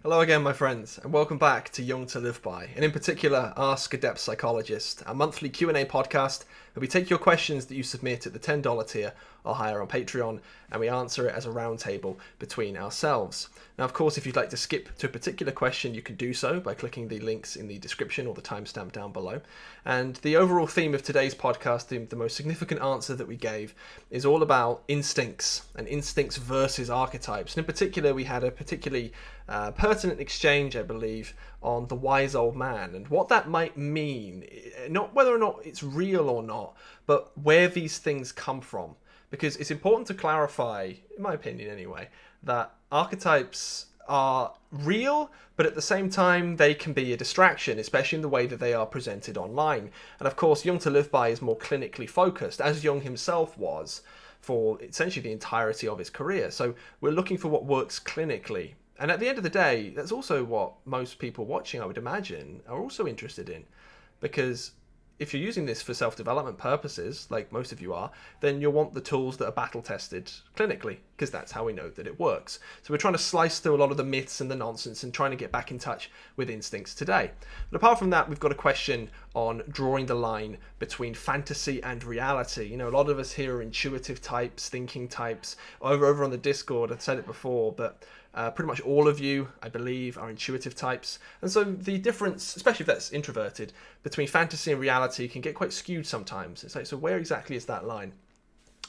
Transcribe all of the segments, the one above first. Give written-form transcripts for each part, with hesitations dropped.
Hello again, my friends, and welcome back to Jung To Live By, and in particular, Ask a Depth Psychologist, a monthly Q&A podcast where we take your questions that you submit at the $10 tier or higher on Patreon, and we answer it as a roundtable between ourselves. Now, of course, if you'd like to skip to a particular question, you can do so by clicking the links in the description or the timestamp down below. And the overall theme of today's podcast, the most significant answer that we gave, is all about instincts and instincts versus archetypes. And in particular, we had a particularly pertinent exchange, I believe, on the wise old man and what that might mean, not whether or not it's real or not, but where these things come from. Because it's important to clarify, in my opinion anyway, that archetypes are real, but at the same time they can be a distraction, especially in the way that they are presented online. And of course, Jung To Live By is more clinically focused, as Jung himself was for essentially the entirety of his career. So we're looking for what works clinically. And at the end of the day, that's also what most people watching, I would imagine, are also interested in. Because if you're using this for self-development purposes, like most of you are, then you'll want the tools that are battle-tested clinically, because that's how we know that it works. So we're trying to slice through a lot of the myths and the nonsense and trying to get back in touch with instincts today. But apart from that, we've got a question on drawing the line between fantasy and reality. You know, a lot of us here are intuitive types, thinking types. Over on the Discord, I've said it before, but pretty much all of you, I believe, are intuitive types. And so the difference, especially if that's introverted, between fantasy and reality can get quite skewed sometimes. It's like, so where exactly is that line?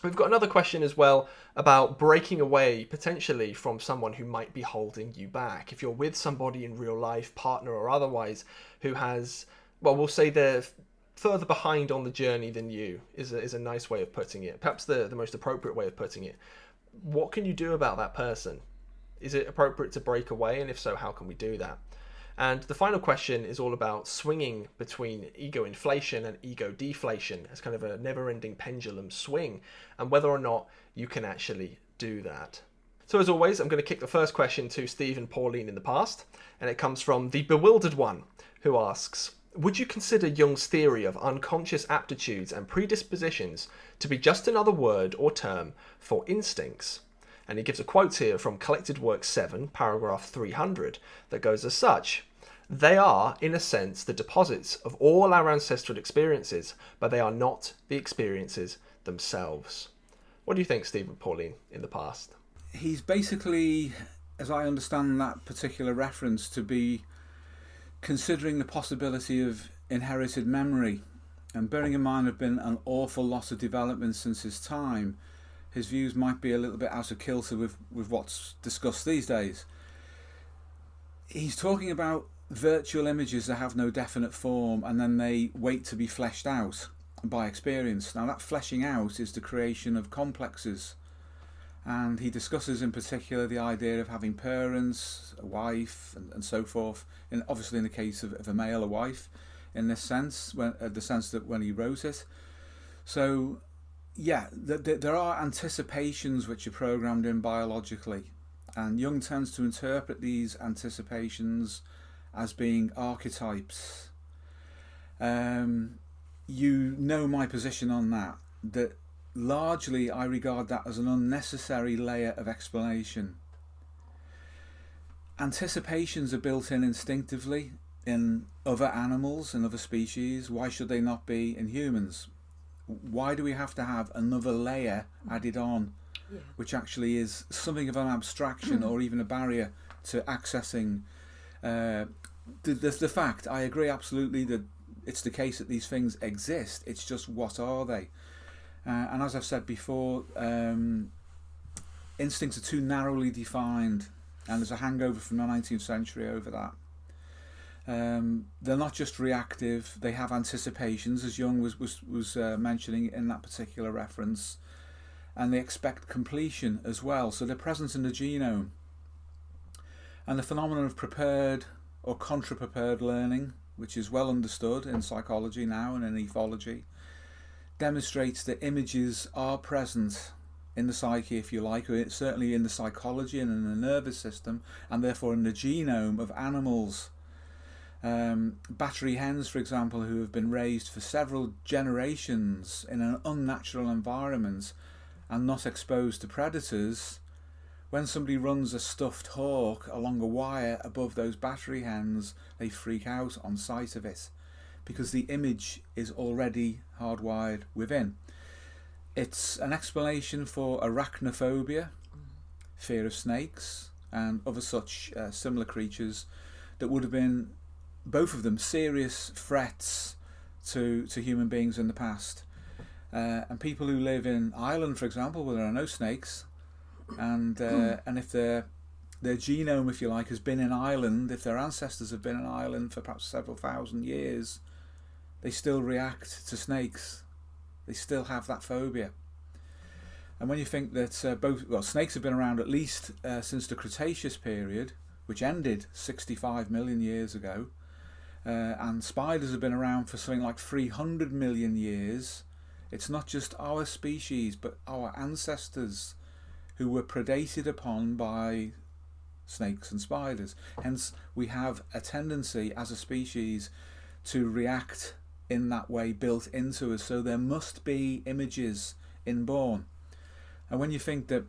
We've got another question as well about breaking away potentially from someone who might be holding you back. If you're with somebody in real life, partner or otherwise, who has, well, we'll say they're further behind on the journey than you, is a nice way of putting it. Perhaps the most appropriate way of putting it. What can you do about that person? Is it appropriate to break away? And if so, how can we do that? And the final question is all about swinging between ego inflation and ego deflation as kind of a never-ending pendulum swing, and whether or not you can actually do that. So as always, I'm going to kick the first question to Steve and Pauline in the past, and it comes from the bewildered one, who asks, would you consider Jung's theory of unconscious aptitudes and predispositions to be just another word or term for instincts? And he gives a quote here from Collected Work 7, paragraph 300, that goes as such. They are, in a sense, the deposits of all our ancestral experiences, but they are not the experiences themselves. What do you think, Steve and Pauline, in the past? He's basically, as I understand that particular reference, to be considering the possibility of inherited memory. And bearing in mind there have been an awful lot of development since his time, his views might be a little bit out of kilter with what's discussed these days. He's talking about virtual images that have no definite form and then they wait to be fleshed out by experience. Now that fleshing out is the creation of complexes, and he discusses in particular the idea of having parents, a wife and so forth, and obviously in the case of a male, a wife in this sense, the sense that when he wrote it. So yeah, there are anticipations which are programmed in biologically, and Jung tends to interpret these anticipations as being archetypes. You know my position on that largely I regard that as an unnecessary layer of explanation. Anticipations are built in instinctively in other animals and other species. Why should they not be in humans? Why do we have to have another layer added on, which actually is something of an abstraction or even a barrier to accessing the fact? I agree absolutely that it's the case that these things exist. It's just, what are they? And as I've said before, instincts are too narrowly defined, and there's a hangover from the 19th century over that. They're not just reactive, they have anticipations, as Jung was mentioning in that particular reference, and they expect completion as well. So they're present in the genome. And the phenomenon of prepared or contra-prepared learning, which is well understood in psychology now and in ethology, demonstrates that images are present in the psyche, if you like, or certainly in the psychology and in the nervous system, and therefore in the genome of animals. Battery hens, for example, who have been raised for several generations in an unnatural environment and not exposed to predators, when somebody runs a stuffed hawk along a wire above those battery hens, they freak out on sight of it because the image is already hardwired within. It's an explanation for arachnophobia, fear of snakes, and other such similar creatures that would have been, both of them, serious threats to human beings in the past. And people who live in Ireland, for example, where there are no snakes, and if their genome, if you like, has been in Ireland, if their ancestors have been in Ireland for perhaps several thousand years, they still react to snakes. They still have that phobia. And when you think that snakes have been around at least since the Cretaceous period, which ended 65 million years ago, and spiders have been around for something like 300 million years, it's not just our species, but our ancestors who were predated upon by snakes and spiders. Hence, we have a tendency as a species to react in that way built into us. So there must be images inborn. And when you think that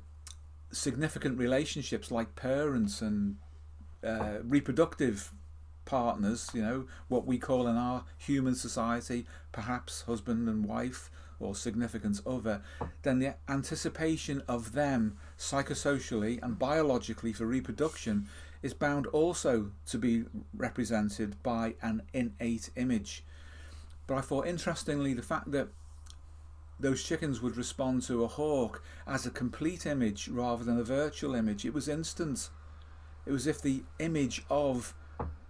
significant relationships like parents and reproductive partners, what we call in our human society perhaps husband and wife or significant other, then the anticipation of them psychosocially and biologically for reproduction is bound also to be represented by an innate image. But I thought, interestingly, the fact that those chickens would respond to a hawk as a complete image rather than a virtual image, it was instant. It was as if the image of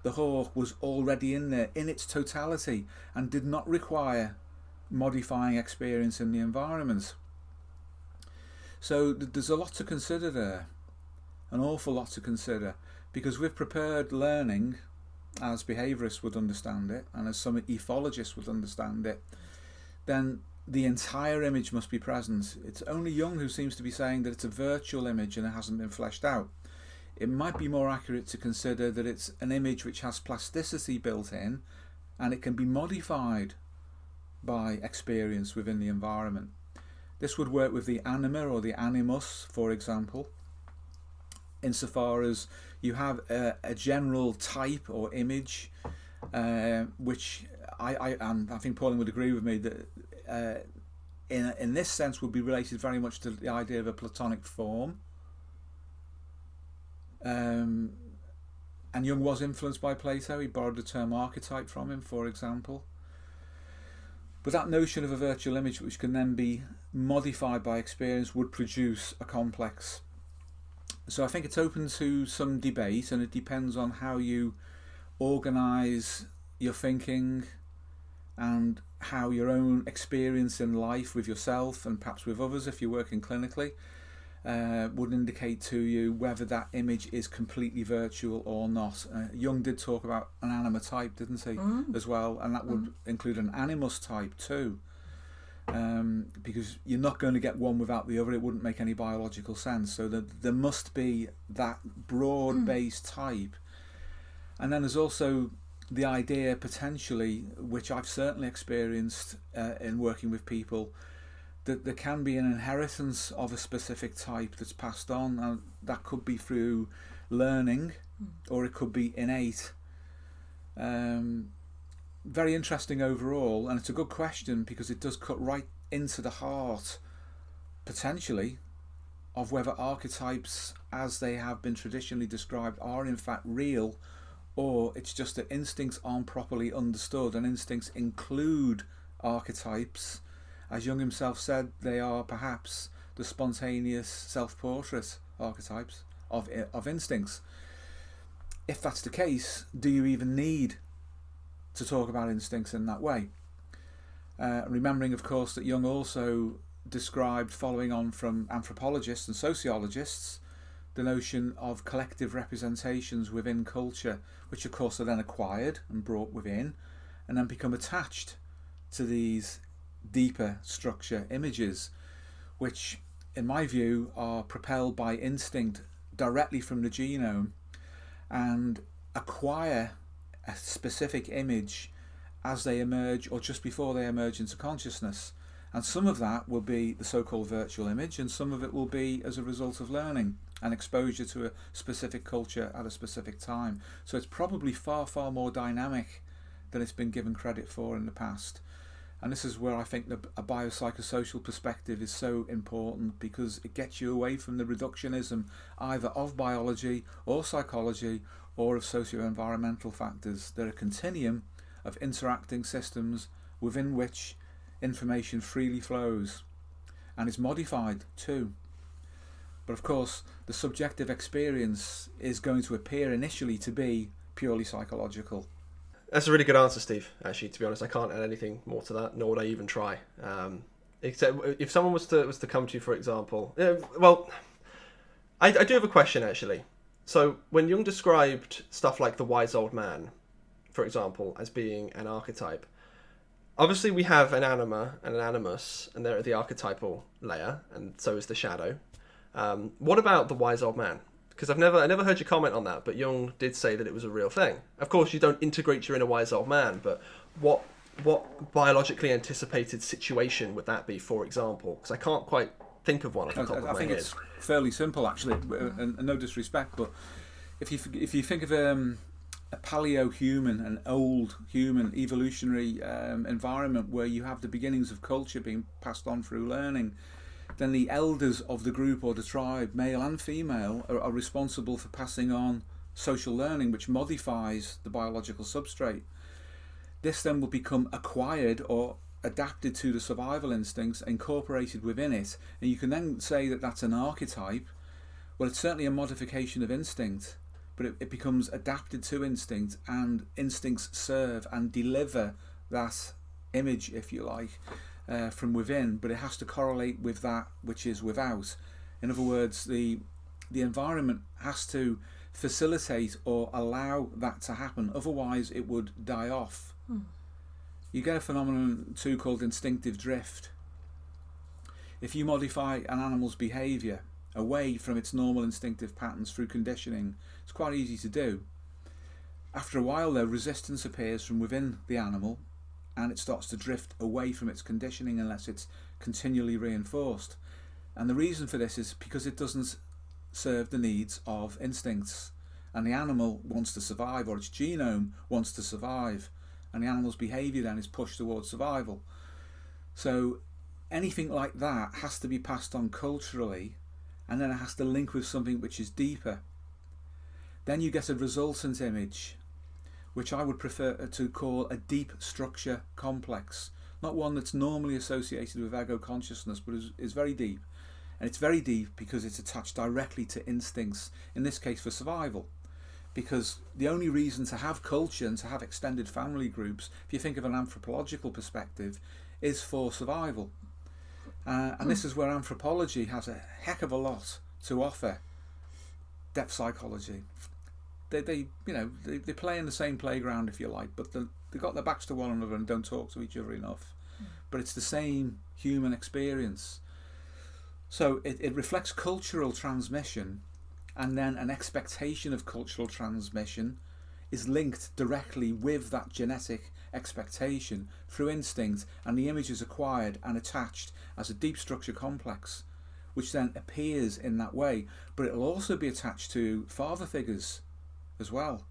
the hawk was already in there in its totality and did not require modifying experience in the environment. So there's a lot to consider there, an awful lot to consider, because with prepared learning, as behaviourists would understand it, and as some ethologists would understand it, then the entire image must be present. It's only Jung who seems to be saying that it's a virtual image and it hasn't been fleshed out. It might be more accurate to consider that it's an image which has plasticity built in and it can be modified by experience within the environment. This would work with the anima or the animus, for example, insofar as you have a general type or image, which I think Pauline would agree with me that in this sense would be related very much to the idea of a Platonic form. And Jung was influenced by Plato. He borrowed the term archetype from him, for example. But that notion of a virtual image which can then be modified by experience would produce a complex. So I think it's open to some debate, and it depends on how you organise your thinking and how your own experience in life with yourself and perhaps with others, if you're working clinically, would indicate to you whether that image is completely virtual or not. Jung did talk about an anima type, didn't he, as well, and that would include an animus type too, because you're not going to get one without the other. It wouldn't make any biological sense. So there must be that broad-based type. And then there's also the idea, potentially, which I've certainly experienced in working with people, that there can be an inheritance of a specific type that's passed on, and that could be through learning or it could be innate. Very interesting overall, and it's a good question because it does cut right into the heart, potentially, of whether archetypes as they have been traditionally described are in fact real, or it's just that instincts aren't properly understood, and instincts include archetypes. As Jung himself said, they are perhaps the spontaneous self-portrait archetypes of instincts. If that's the case, do you even need to talk about instincts in that way? Remembering, of course, that Jung also described, following on from anthropologists and sociologists, the notion of collective representations within culture, which of course are then acquired and brought within, and then become attached to these deeper structure images, which in my view are propelled by instinct directly from the genome and acquire a specific image as they emerge or just before they emerge into consciousness. And some of that will be the so-called virtual image, and some of it will be as a result of learning and exposure to a specific culture at a specific time. So it's probably far, far more dynamic than it's been given credit for in the past. And this is where I think a biopsychosocial perspective is so important, because it gets you away from the reductionism either of biology or psychology or of socio-environmental factors. They're a continuum of interacting systems within which information freely flows and is modified too. But of course, the subjective experience is going to appear initially to be purely psychological. That's a really good answer, Steve. Actually, to be honest, I can't add anything more to that, nor would I even try. Except if someone was to come to you, for example, I do have a question actually. So when Jung described stuff like the wise old man, for example, as being an archetype, obviously we have an anima and an animus, and they're at the archetypal layer, and so is the shadow. What about the wise old man? Because I never heard you comment on that, but Jung did say that it was a real thing. Of course, you don't integrate your inner wise old man, but what biologically anticipated situation would that be, for example? Because I can't quite think of one off the top of my head. I think it's fairly simple, actually, and no disrespect, but if you think of a paleo-human, an old human evolutionary environment where you have the beginnings of culture being passed on through learning, then the elders of the group or the tribe, male and female, are responsible for passing on social learning, which modifies the biological substrate. This then will become acquired or adapted to the survival instincts, incorporated within it, and you can then say that that's an archetype. Well, it's certainly a modification of instinct, but it becomes adapted to instinct, and instincts serve and deliver that image, if you like, from within, but it has to correlate with that which is without. In other words, the environment has to facilitate or allow that to happen, otherwise it would die off. You get a phenomenon too called instinctive drift. If you modify an animal's behaviour away from its normal instinctive patterns through conditioning, it's quite easy to do. After a while though, resistance appears from within the animal, and it starts to drift away from its conditioning unless it's continually reinforced. And the reason for this is because it doesn't serve the needs of instincts, and the animal wants to survive, or its genome wants to survive, and the animal's behaviour then is pushed towards survival. So anything like that has to be passed on culturally, and then it has to link with something which is deeper. Then you get a resultant image, which I would prefer to call a deep structure complex. Not one that's normally associated with ego consciousness, but is very deep. And it's very deep because it's attached directly to instincts, in this case for survival. Because the only reason to have culture and to have extended family groups, if you think of an anthropological perspective, is for survival. And this is where anthropology has a heck of a lot to offer depth psychology. They play in the same playground, if you like, but they've got their backs to one another and don't talk to each other enough. But it's the same human experience. So it reflects cultural transmission, and then an expectation of cultural transmission is linked directly with that genetic expectation through instinct, and the image is acquired and attached as a deep structure complex, which then appears in that way. But it'll also be attached to father figures as well,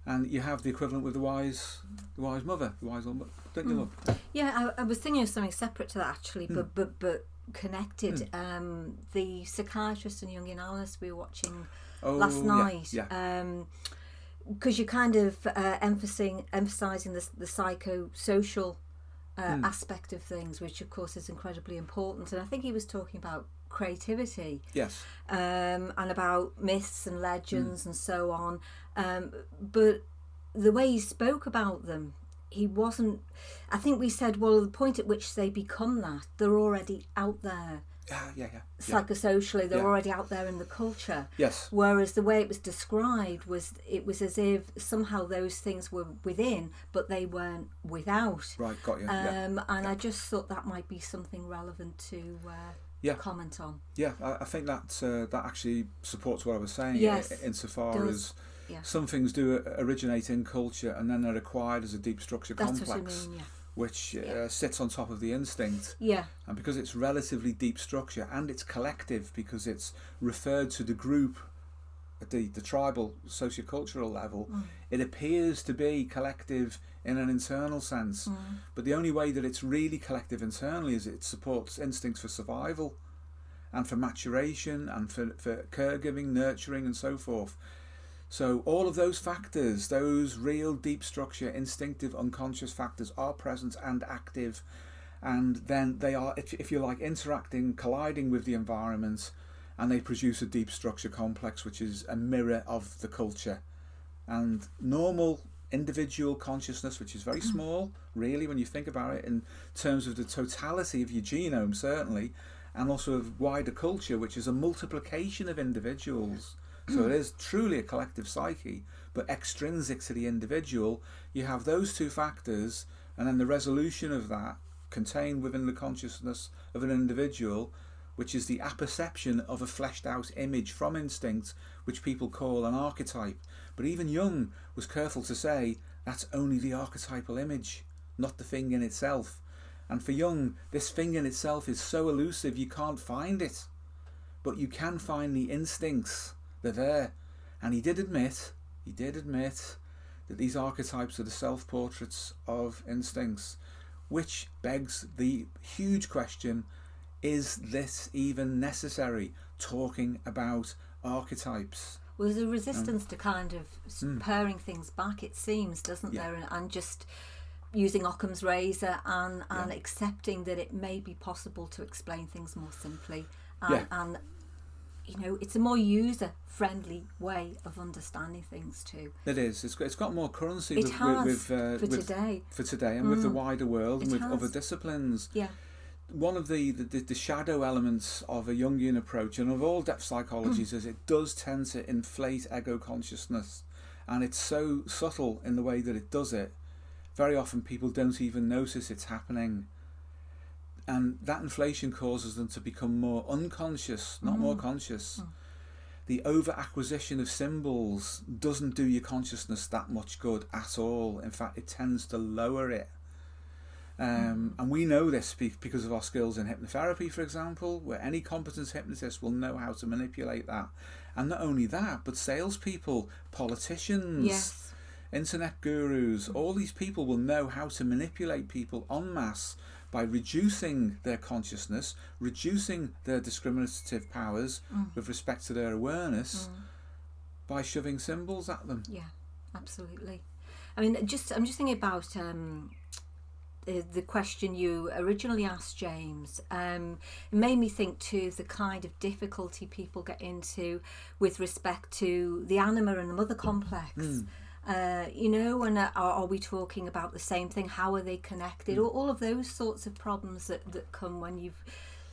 and you have the equivalent with the wise mother, the wise old mother, don't you look? Yeah, I was thinking of something separate to that actually, but connected. The psychiatrist and Jungian analyst we were watching last night, because you're kind of emphasising the psychosocial aspect of things, which of course is incredibly important. And I think he was talking about creativity, yes, and about myths and legends and so on. But the way he spoke about them, he wasn't. I think we said, well, the point at which they become that, they're already out there. Psychosocially, they're already out there in the culture. Yes. Whereas the way it was described was as if somehow those things were within, but they weren't without. Right, got you. And I just thought that might be something relevant to comment on. Yeah, I think that actually supports what I was saying. Yes, insofar as some things do originate in culture and then they're acquired as a deep structure complex. That's what I mean, which sits on top of the instinct. Yeah. And because it's relatively deep structure and it's collective because it's referred to the group at the tribal sociocultural level, it appears to be collective in an internal sense. But the only way that it's really collective internally is it supports instincts for survival and for maturation and for caregiving, nurturing and so forth. So all of those factors, those real deep structure, instinctive, unconscious factors are present and active, and then they are, if you like, interacting, colliding with the environment, and they produce a deep structure complex which is a mirror of the culture. And normal individual consciousness, which is very small really when you think about it in terms of the totality of your genome certainly, and also of wider culture, which is a multiplication of individuals. So it is truly a collective psyche, but extrinsic to the individual, you have those two factors, and then the resolution of that contained within the consciousness of an individual, which is the apperception of a fleshed out image from instinct, which people call an archetype. But even Jung was careful to say that's only the archetypal image, not the thing in itself. And for Jung, this thing in itself is so elusive you can't find it, but you can find the instincts. They're there. And he did admit that these archetypes are the self-portraits of instincts, which begs the huge question, is this even necessary, talking about archetypes? Well, there's a resistance to kind of paring things back, it seems, doesn't there? And just using Occam's razor and accepting that it may be possible to explain things more simply. And you know, it's a more user-friendly way of understanding things too. It is. It's got more currency for today and with the wider world and with other disciplines. Yeah. One of the shadow elements of a Jungian approach and of all depth psychologies is it does tend to inflate ego consciousness, and it's so subtle in the way that it does it. Very often people don't even notice it's happening. And that inflation causes them to become more unconscious, not more conscious. The over-acquisition of symbols doesn't do your consciousness that much good at all. In fact, it tends to lower it. And we know this because of our skills in hypnotherapy, for example, where any competent hypnotist will know how to manipulate that. And not only that, but salespeople, politicians, internet gurus, all these people will know how to manipulate people en masse by reducing their consciousness, reducing their discriminative powers with respect to their awareness, by shoving symbols at them. Yeah, absolutely. I mean, I'm just thinking about the question you originally asked, James. It made me think too the kind of difficulty people get into with respect to the anima and the mother complex. You know, and are we talking about the same thing? How are they connected? All of those sorts of problems that come when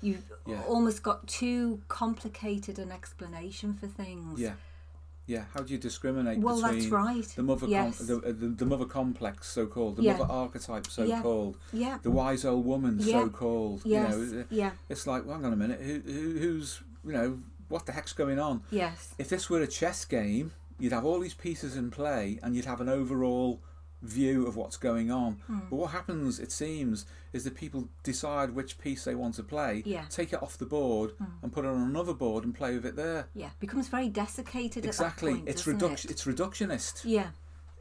you've almost got too complicated an explanation for things. Yeah. How do you discriminate between that's right. the mother the mother complex, so called, the mother archetype, so called, the wise old woman, so called? Yes. You know, it's like, well, hang on a minute, who's, you know, what the heck's going on? Yes. If this were a chess game, you'd have all these pieces in play and you'd have an overall view of what's going on. But what happens, it seems, is that people decide which piece they want to play, take it off the board and put it on another board and play with it there. Yeah, becomes very desiccated exactly. At that point, it's reductionist. Yeah.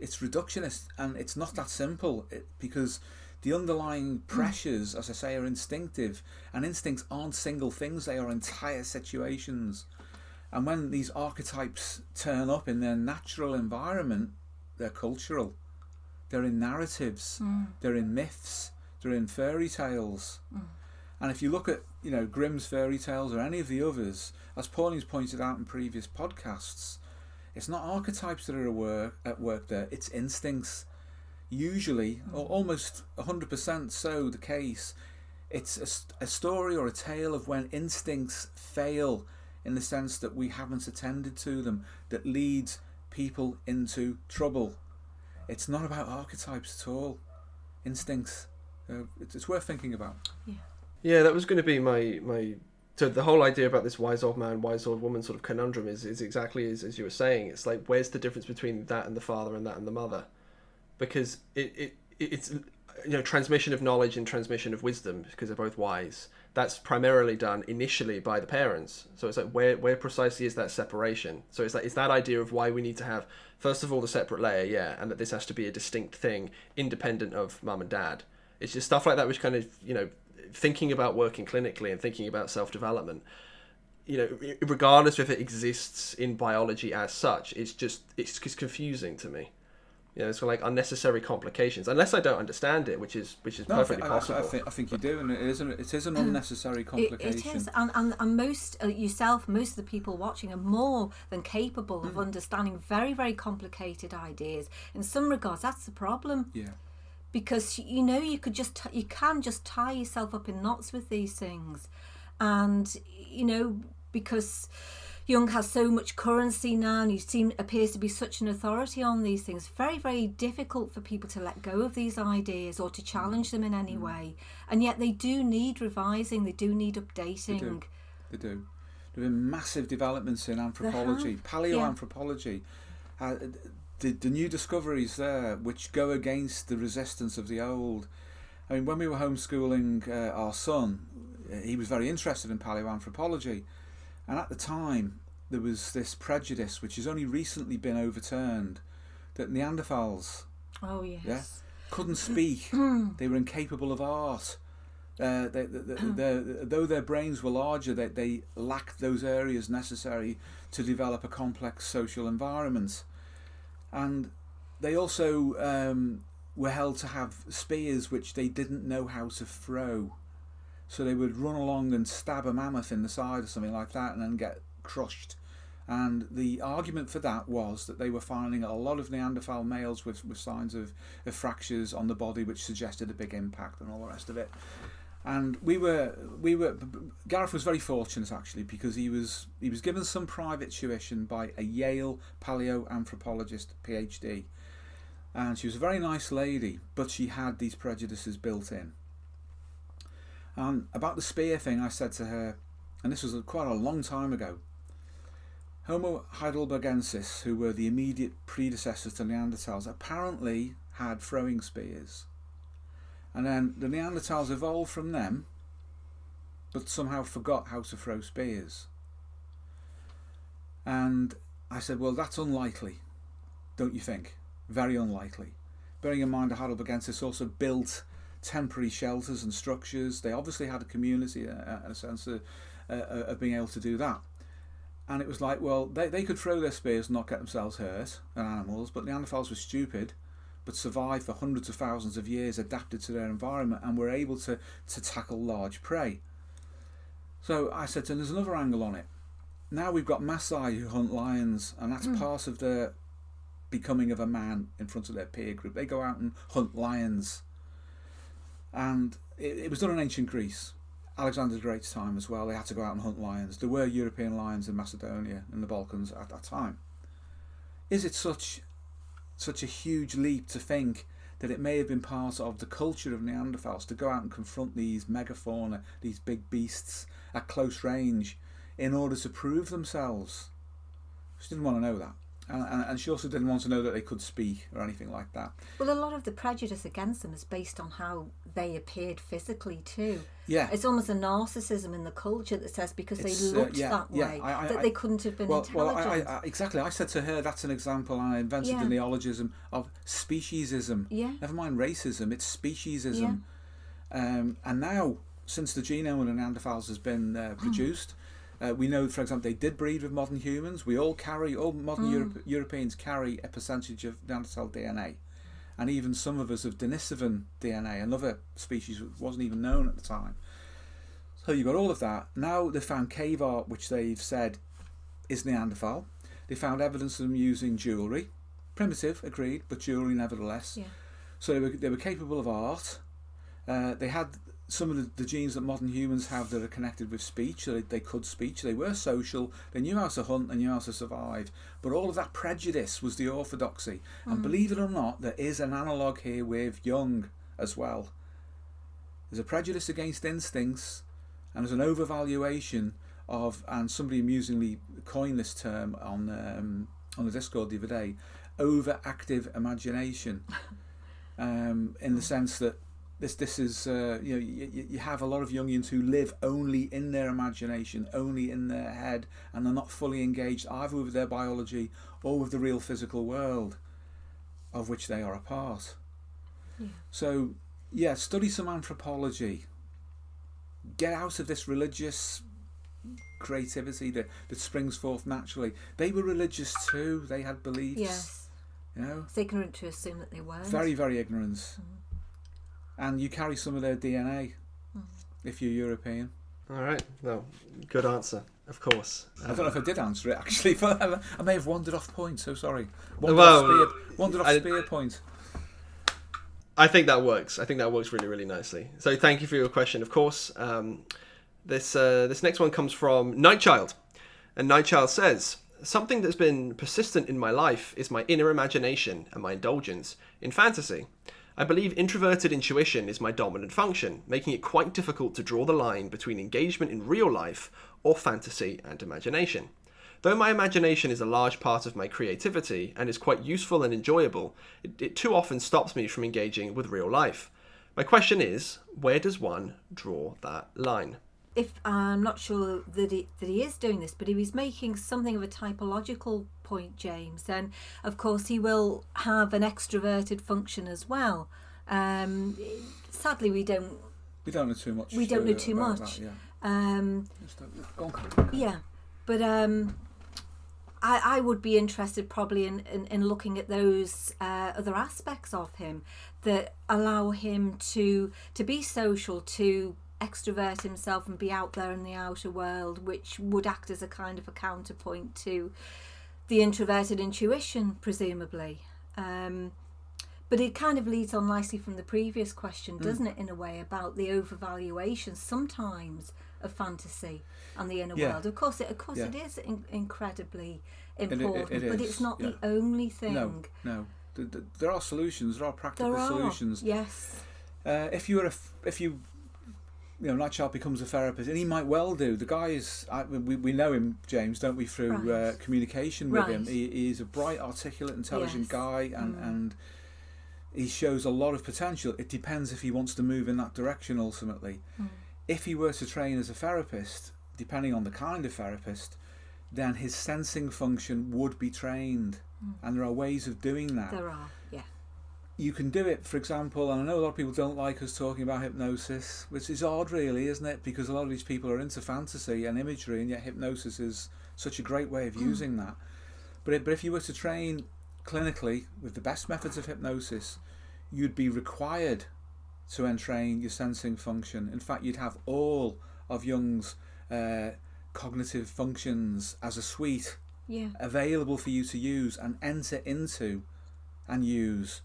It's reductionist, and it's not that simple because the underlying pressures, as I say, are instinctive, and instincts aren't single things, they are entire situations. And when these archetypes turn up in their natural environment, they're cultural. They're in narratives. They're in myths. They're in fairy tales. And if you look at, you know, Grimm's fairy tales or any of the others, as Pauline's pointed out in previous podcasts, it's not archetypes that are at work there. It's instincts. Usually, or almost 100% so the case, it's a story or a tale of when instincts fail, in the sense that we haven't attended to them, that leads people into trouble. It's not about archetypes at all. Instincts. It's worth thinking about. Yeah, that was going to be my so the whole idea about this wise old man, wise old woman sort of conundrum is exactly as you were saying. It's like, where's the difference between that and the father and that and the mother? Because it's transmission of knowledge and transmission of wisdom, because they're both wise, that's primarily done initially by the parents. So it's like, where precisely is that separation? So it's that idea of why we need to have, first of all, the separate layer, and that this has to be a distinct thing, independent of mum and dad. It's just stuff like that, which kind of, thinking about working clinically and thinking about self-development, regardless if it exists in biology as such, it's confusing to me. It's like unnecessary complications, unless I don't understand it, which is perfectly possible. I think you do, and it is an unnecessary complication. It is, and most most of the people watching are more than capable of understanding very, very complicated ideas. In some regards, that's the problem. Yeah. Because you can just tie yourself up in knots with these things, and because Jung has so much currency now, and he appears to be such an authority on these things. Very, very difficult for people to let go of these ideas or to challenge them in any way. And yet they do need revising, they do need updating. They do. There have been massive developments in anthropology, paleoanthropology. The new discoveries there, which go against the resistance of the old. I mean, when we were homeschooling our son, he was very interested in paleoanthropology. And at the time, there was this prejudice, which has only recently been overturned, that Neanderthals couldn't speak. They were incapable of art. Though their brains were larger, they lacked those areas necessary to develop a complex social environment. And they also were held to have spears which they didn't know how to throw. So they would run along and stab a mammoth in the side or something like that and then get crushed. And the argument for that was that they were finding a lot of Neanderthal males with signs of fractures on the body, which suggested a big impact and all the rest of it. And Gareth was very fortunate, actually, because he was given some private tuition by a Yale paleoanthropologist, PhD. And she was a very nice lady, but she had these prejudices built in. About the spear thing, I said to her, and this was quite a long time ago, Homo heidelbergensis, who were the immediate predecessors to Neanderthals, apparently had throwing spears. And then the Neanderthals evolved from them, but somehow forgot how to throw spears. And I said, well, that's unlikely, don't you think? Very unlikely. Bearing in mind the heidelbergensis also built temporary shelters and structures. They obviously had a community and a sense of being able to do that. And it was like, well, they could throw their spears and not get themselves hurt, and animals, but Neanderthals were stupid, but survived for hundreds of thousands of years, adapted to their environment, and were able to tackle large prey. So I said to them, there's another angle on it. Now we've got Maasai who hunt lions, and that's part of the becoming of a man in front of their peer group. They go out and hunt lions. And it was done in ancient Greece. Alexander the Great's time as well. They had to go out and hunt lions. There were European lions in Macedonia and the Balkans at that time. Is it such a huge leap to think that it may have been part of the culture of Neanderthals to go out and confront these megafauna, these big beasts at close range in order to prove themselves? She didn't want to know that. And she also didn't want to know that they could speak or anything like that. Well, a lot of the prejudice against them is based on how they appeared physically too. Yeah. It's almost a narcissism in the culture that says because they looked that way, that they couldn't have been intelligent. Exactly. I said to her, that's an example, and I invented the neologism of speciesism. Yeah. Never mind racism, it's speciesism. Yeah. And now, since the genome of the Neanderthals has been produced, we know, for example, they did breed with modern humans. All modern Europeans carry a percentage of Neanderthal DNA. And even some of us have Denisovan DNA, another species that wasn't even known at the time. So you've got all of that. Now they found cave art, which they've said is Neanderthal. They found evidence of them using jewellery. Primitive, agreed, but jewellery nevertheless. Yeah. So they were capable of art. They had some of the genes that modern humans have that are connected with speech, so they could speak, they were social, they knew how to hunt, they knew how to survive, but all of that prejudice was the orthodoxy. And believe it or not, there is an analogue here with Jung as well. There's a prejudice against instincts, and there's an overvaluation of, and somebody amusingly coined this term on the Discord the other day, overactive imagination, in the sense that this is you have a lot of Jungians who live only in their imagination, only in their head, and they're not fully engaged either with their biology or with the real physical world of which they are a part. Yeah. So study some anthropology. Get out of this religious creativity that springs forth naturally. They were religious too. They had beliefs. Yes. It's ignorant to assume that they weren't. Very, very ignorant. And you carry some of their DNA if you're European. All right. No, good answer, of course. I don't know if I did answer it, actually, but I may have wandered off point, so sorry. Wandered off spear point. I think that works. I think that works really, really nicely. So thank you for your question, of course. This next one comes from Nightchild. And Nightchild says, something that's been persistent in my life is my inner imagination and my indulgence in fantasy. I believe introverted intuition is my dominant function, making it quite difficult to draw the line between engagement in real life or fantasy and imagination. Though my imagination is a large part of my creativity and is quite useful and enjoyable, it too often stops me from engaging with real life. My question is, where does one draw that line? If I'm not sure that he is doing this, but he was making something of a typological point, James, then of course he will have an extroverted function as well. Sadly, we don't know too much. We don't know too much. That, yeah, but I would be interested probably in looking at those other aspects of him that allow him to be social, to extrovert himself and be out there in the outer world, which would act as a kind of a counterpoint to the introverted intuition, presumably. But it kind of leads on nicely from the previous question, doesn't it, in a way, about the overvaluation sometimes of fantasy and the inner world. Of course it is incredibly important, but it's not the only thing. No. There are solutions. There are practical solutions. Yes. If you Nightchild becomes a therapist, and he might well do. The guy is, we know him, James, don't we, through communication with him. He's a bright, articulate, intelligent guy, and he shows a lot of potential. It depends if he wants to move in that direction ultimately. If he were to train as a therapist, depending on the kind of therapist, then his sensing function would be trained. And there are ways of doing that. There are, yeah. You can do it, for example, and I know a lot of people don't like us talking about hypnosis, which is odd really, isn't it? Because a lot of these people are into fantasy and imagery, and yet hypnosis is such a great way of using that. But if you were to train clinically with the best methods of hypnosis, you'd be required to entrain your sensing function. In fact, you'd have all of Jung's cognitive functions as a suite available for you to use and enter into and use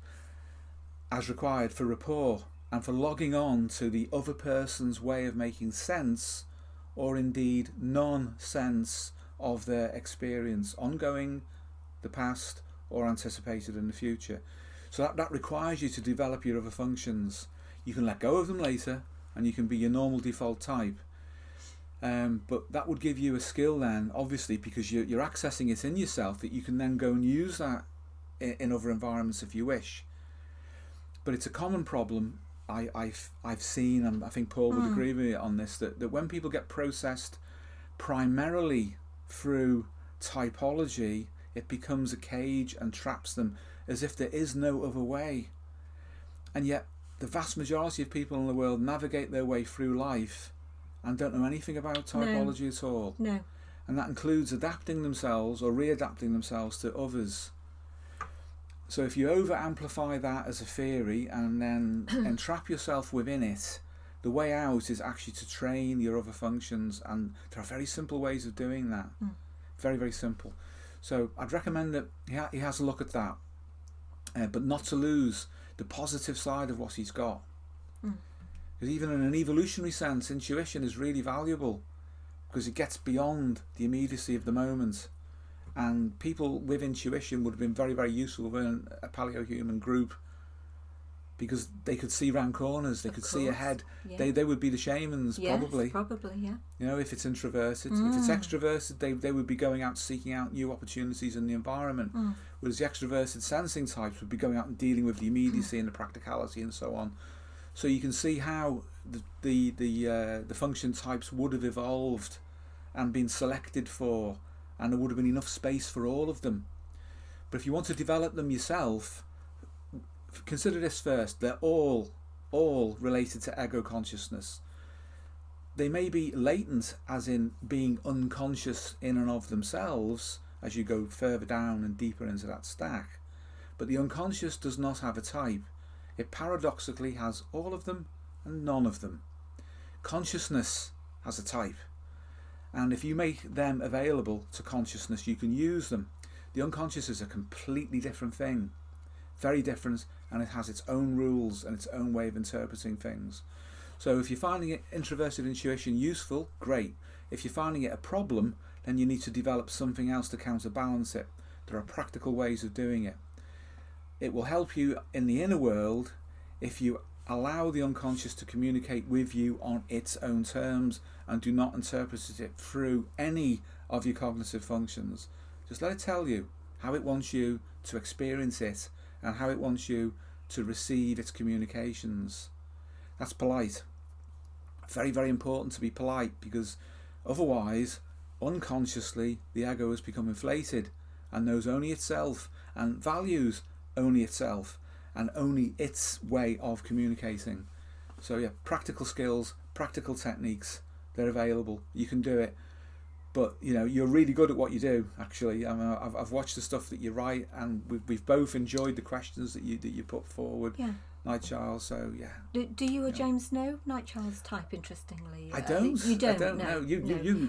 as required for rapport and for logging on to the other person's way of making sense, or indeed non-sense, of their experience, ongoing, the past, or anticipated in the future. So that requires you to develop your other functions. You can let go of them later and you can be your normal default type. But that would give you a skill then, obviously, because you're accessing it in yourself, that you can then go and use that in other environments if you wish. But it's a common problem I've seen, and I think Paul would agree with me on this, that when people get processed primarily through typology, it becomes a cage and traps them as if there is no other way. And yet the vast majority of people in the world navigate their way through life and don't know anything about typology at all. No. And that includes adapting themselves or readapting themselves to others. So if you over-amplify that as a theory and then entrap yourself within it, the way out is actually to train your other functions, and there are very simple ways of doing that. Very, very simple. So I'd recommend that he has a look at that, but not to lose the positive side of what he's got. Because even in an evolutionary sense, intuition is really valuable because it gets beyond the immediacy of the moment. And people with intuition would have been very, very useful within a paleo-human group because they could see round corners, they could see ahead. Yeah. They would be the shamans, probably. Yes, probably, yeah. You know, if it's introverted. If it's extroverted, they would be going out seeking out new opportunities in the environment. Whereas the extroverted sensing types would be going out and dealing with the immediacy and the practicality and so on. So you can see how the function types would have evolved and been selected for, and there would have been enough space for all of them. But if you want to develop them yourself, consider this first. They're all related to ego consciousness. They may be latent, as in being unconscious in and of themselves as you go further down and deeper into that stack, but the unconscious does not have a type. It paradoxically has all of them and none of them. Consciousness has a type, and if you make them available to consciousness, you can use them. The unconscious is a completely different thing, very different, and it has its own rules and its own way of interpreting things. So if you're finding introverted intuition useful, great. If you're finding it a problem, then you need to develop something else to counterbalance it. There are practical ways of doing it. It will help you in the inner world if you allow the unconscious to communicate with you on its own terms and do not interpret it through any of your cognitive functions. Just let it tell you how it wants you to experience it and how it wants you to receive its communications. That's polite. Very, very important to be polite, because otherwise, unconsciously, the ego has become inflated and knows only itself and values only itself and only its way of communicating. So yeah, practical skills, practical techniques, they're available. You can do it. But you know, you're really good at what you do, actually. I mean, I've watched the stuff that you write, and we've both enjoyed the questions that you put forward. Yeah. Night Child, so yeah. Do you or James know Night Child's type, interestingly? I don't. You don't? I don't know. You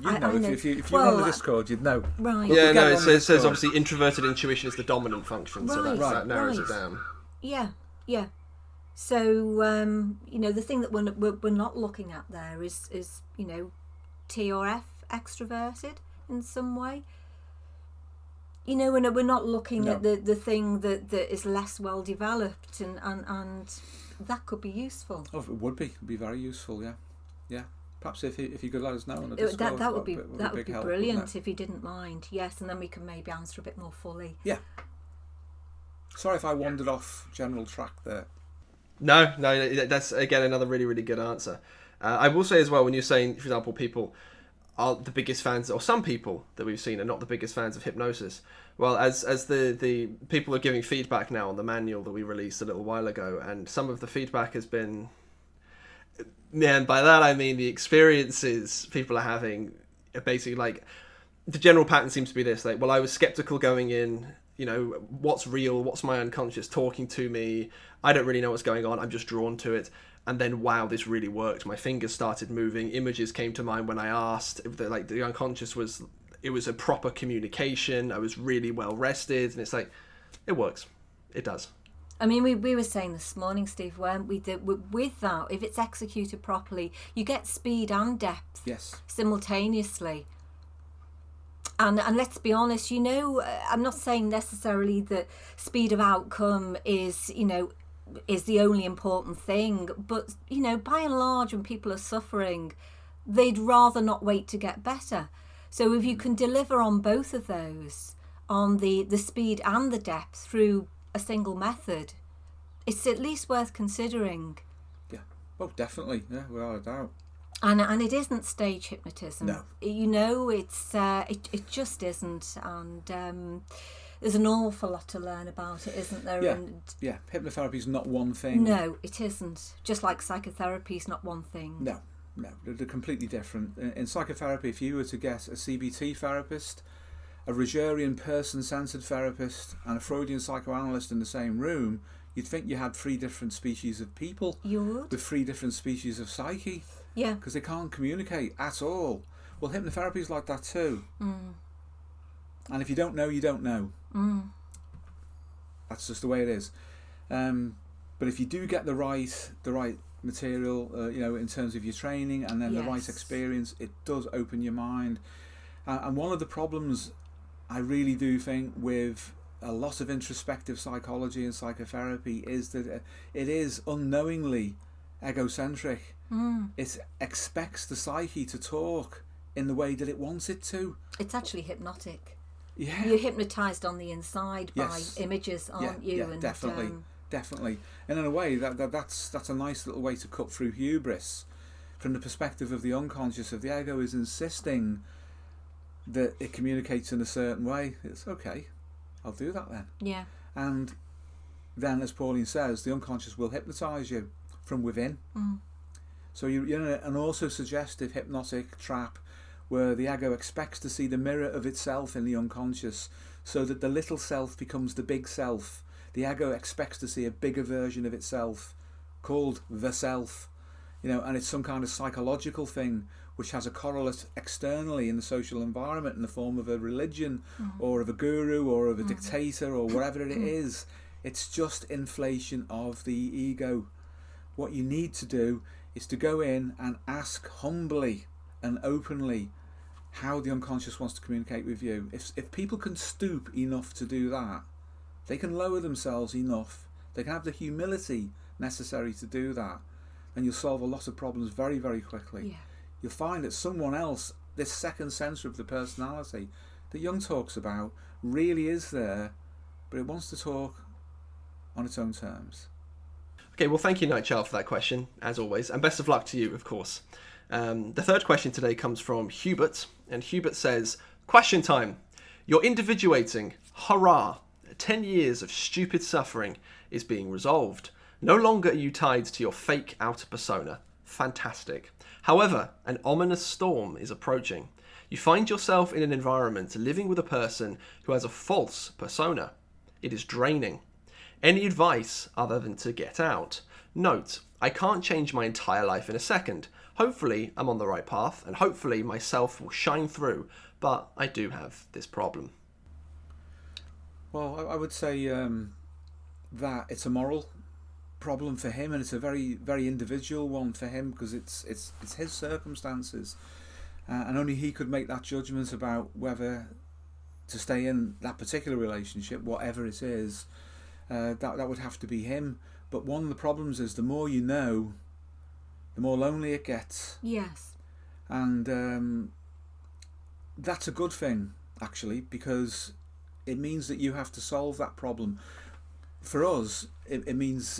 I know. know. If you're on the Discord, you'd know. Right. Yeah, no, it says obviously introverted intuition is the dominant function, so that narrows it down. Yeah. So, you know, the thing that we're not looking at there is you know, T or F extroverted in some way. You know, we're not looking at the thing that is less well developed, and that could be useful. Oh, it would be. It'd be very useful. Yeah. Perhaps if you could let us know on the Discord, that would be help, brilliant if you didn't mind. Yes, and then we can maybe answer a bit more fully. Yeah. Sorry if I wandered off general track there. No, that's again another really, really good answer. I will say as well, when you're saying, for example, people are the biggest fans, or some people that we've seen are not the biggest fans of hypnosis. Well, as the people are giving feedback now on the manual that we released a little while ago, and some of the feedback has been, and by that I mean the experiences people are having are basically like, the general pattern seems to be this, like, well, I was skeptical going in, you know, what's real, what's my unconscious talking to me, I don't really know what's going on, I'm just drawn to it. And then, wow, this really worked. My fingers started moving. Images came to mind when I asked. The unconscious was a proper communication. I was really well rested. And it's like, it works. It does. I mean, we were saying this morning, Steve, weren't we, that with that, if it's executed properly, you get speed and depth simultaneously. And let's be honest, you know, I'm not saying necessarily that speed of outcome is, you know, is the only important thing, but you know, by and large, when people are suffering, they'd rather not wait to get better. So if you can deliver on both of those, on the speed and the depth through a single method, it's at least worth considering. Yeah, well, definitely, yeah, without a doubt. And it isn't stage hypnotism. No, you know, it's it just isn't, and there's an awful lot to learn about it, isn't there? Yeah, hypnotherapy is not one thing. No, it isn't. Just like psychotherapy is not one thing. No, they're completely different. In psychotherapy, if you were to get a CBT therapist, a Rogerian person-centered therapist, and a Freudian psychoanalyst in the same room, you'd think you had 3 different species of people. You would. With 3 different species of psyche. Yeah. Because they can't communicate at all. Well, hypnotherapy is like that too. Mm. And if you don't know, you don't know. Mm. That's just the way it is. But if you do get the right material, you know, in terms of your training, and then the right experience, it does open your mind. And one of the problems I really do think with a lot of introspective psychology and psychotherapy is that it is unknowingly egocentric. Mm. It expects the psyche to talk in the way that it wants it to. It's actually hypnotic. Yeah. You're hypnotised on the inside by images, aren't you? Yeah, and, definitely. definitely. And in a way, that's a nice little way to cut through hubris. From the perspective of the unconscious, of the ego is insisting that it communicates in a certain way. It's okay, I'll do that then. Yeah. And then, as Pauline says, the unconscious will hypnotise you from within. So you're in an also suggestive hypnotic trap where the ego expects to see the mirror of itself in the unconscious, so that the little self becomes the big self. The ego expects to see a bigger version of itself called the self. And it's some kind of psychological thing which has a correlate externally in the social environment in the form of a religion or of a guru or of a dictator or whatever it is. It's just inflation of the ego. What you need to do is to go in and ask humbly and openly how the unconscious wants to communicate with you. If people can stoop enough to do that, they can lower themselves enough, they can have the humility necessary to do that, and you'll solve a lot of problems very, very quickly. Yeah. You'll find that someone else, this second center of the personality that Jung talks about, really is there, but it wants to talk on its own terms. Okay, well, thank you, Nightchild, for that question, as always, and best of luck to you, of course. The third question today comes from Hubert, and Hubert says, question time. You're individuating. Hurrah! 10 years of stupid suffering is being resolved. No longer are you tied to your fake outer persona. Fantastic. However, an ominous storm is approaching. You find yourself in an environment living with a person who has a false persona. It is draining. Any advice other than to get out? Note, I can't change my entire life in a second. Hopefully I'm on the right path, and hopefully myself will shine through, but I do have this problem. Well, I would say that it's a moral problem for him, and it's a very, very individual one for him, because it's his circumstances, and only he could make that judgment about whether to stay in that particular relationship, whatever it is. That would have to be him. But one of the problems is the more you know, the more lonely it gets. Yes. And that's a good thing, actually, because it means that you have to solve that problem. For us, it means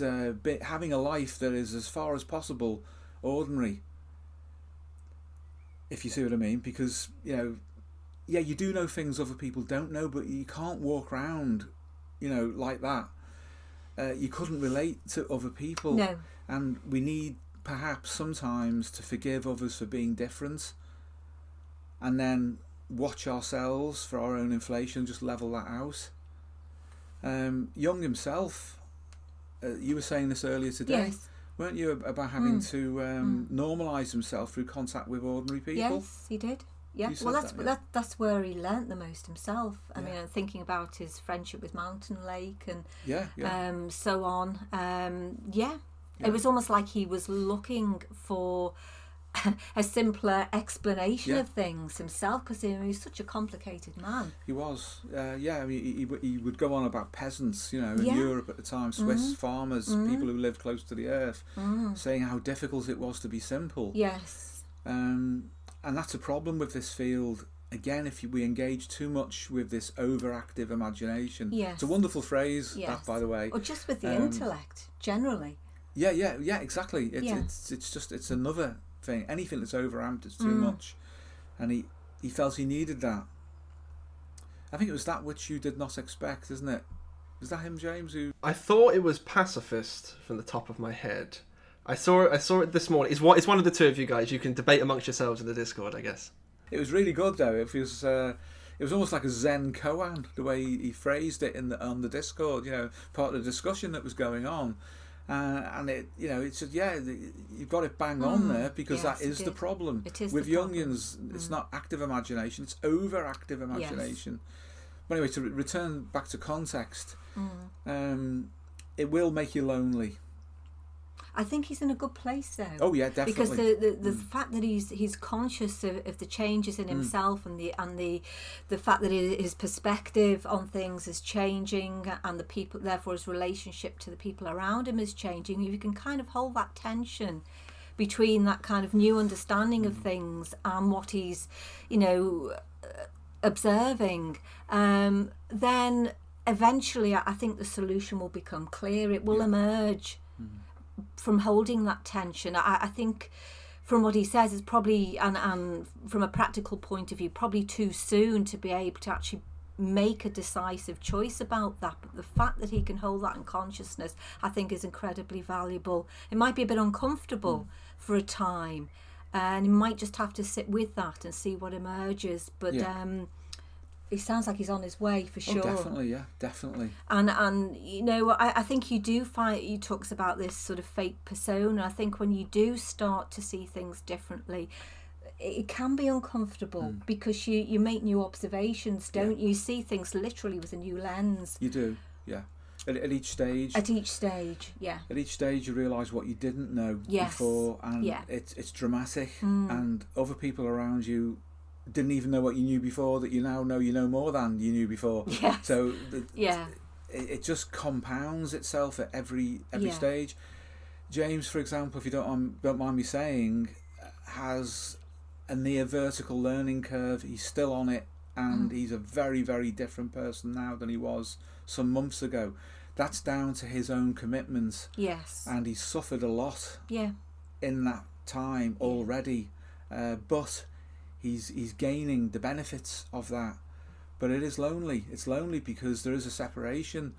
having a life that is, as far as possible, ordinary, if you see what I mean. Because, you do know things other people don't know, but you can't walk around, like that. You couldn't relate to other people. No. And we need, perhaps, sometimes to forgive others for being different, and then watch ourselves for our own inflation, just level that out. Jung himself, you were saying this earlier today, yes. weren't you, about having to normalise himself through contact with ordinary people? Yes, he did. Yeah, well, that's where he learnt the most himself. I mean, thinking about his friendship with Mountain Lake and so on. It was almost like he was looking for a simpler explanation of things himself, because he was such a complicated man. He was, I mean, he would go on about peasants, in Europe at the time, Swiss farmers, people who lived close to the earth, saying how difficult it was to be simple. Yes. And that's a problem with this field. Again, if we engage too much with this overactive imagination. Yes. It's a wonderful phrase, that, by the way. Or just with the intellect, generally. Yeah, exactly. It's another thing. Anything that's overamped is too much. And he felt he needed that. I think it was that which you did not expect, isn't it? Is that him, James? I thought it was pacifist from the top of my head. I saw it this morning. It's one of the two of you guys. You can debate amongst yourselves in the Discord, I guess. It was really good, though. It was almost like a Zen koan, the way he phrased it on the Discord. Part of the discussion that was going on, and it's you've got it bang on there, because that is the problem. It is with the Jungians. It's not active imagination; it's overactive imagination. Yes. But anyway, to return back to context, it will make you lonely. I think he's in a good place though. Oh yeah, definitely. Because the fact that he's conscious of the changes in himself and the fact that his perspective on things is changing, and the people, therefore his relationship to the people around him is changing. You can kind of hold that tension between that kind of new understanding of things and what he's observing. Then eventually I think the solution will become clear. It will emerge from holding that tension. I think from what he says, it's probably, and from a practical point of view, probably too soon to be able to actually make a decisive choice about that. But the fact that he can hold that in consciousness, I think, is incredibly valuable. It might be a bit uncomfortable for a time, and he might just have to sit with that and see what emerges. But he sounds like he's on his way for sure. Oh, definitely, yeah, definitely. And you know, I think you do find, he talks about this sort of fake persona. I think when you do start to see things differently, it can be uncomfortable because you make new observations, don't you? You see things literally with a new lens. You do, yeah. At each stage. At each stage, yeah. At each stage, you realise what you didn't know before, and it's dramatic, and other people around you didn't even know what you knew before that you now know you know more than you knew before. Yes. So it just compounds itself at every stage. James, for example, if you don't mind me saying, has a near vertical learning curve. He's still on it, and he's a very, very different person now than he was some months ago. That's down to his own commitment. Yes. And he's suffered a lot in that time already, but he's gaining the benefits of that. But it is lonely. It's lonely because there is a separation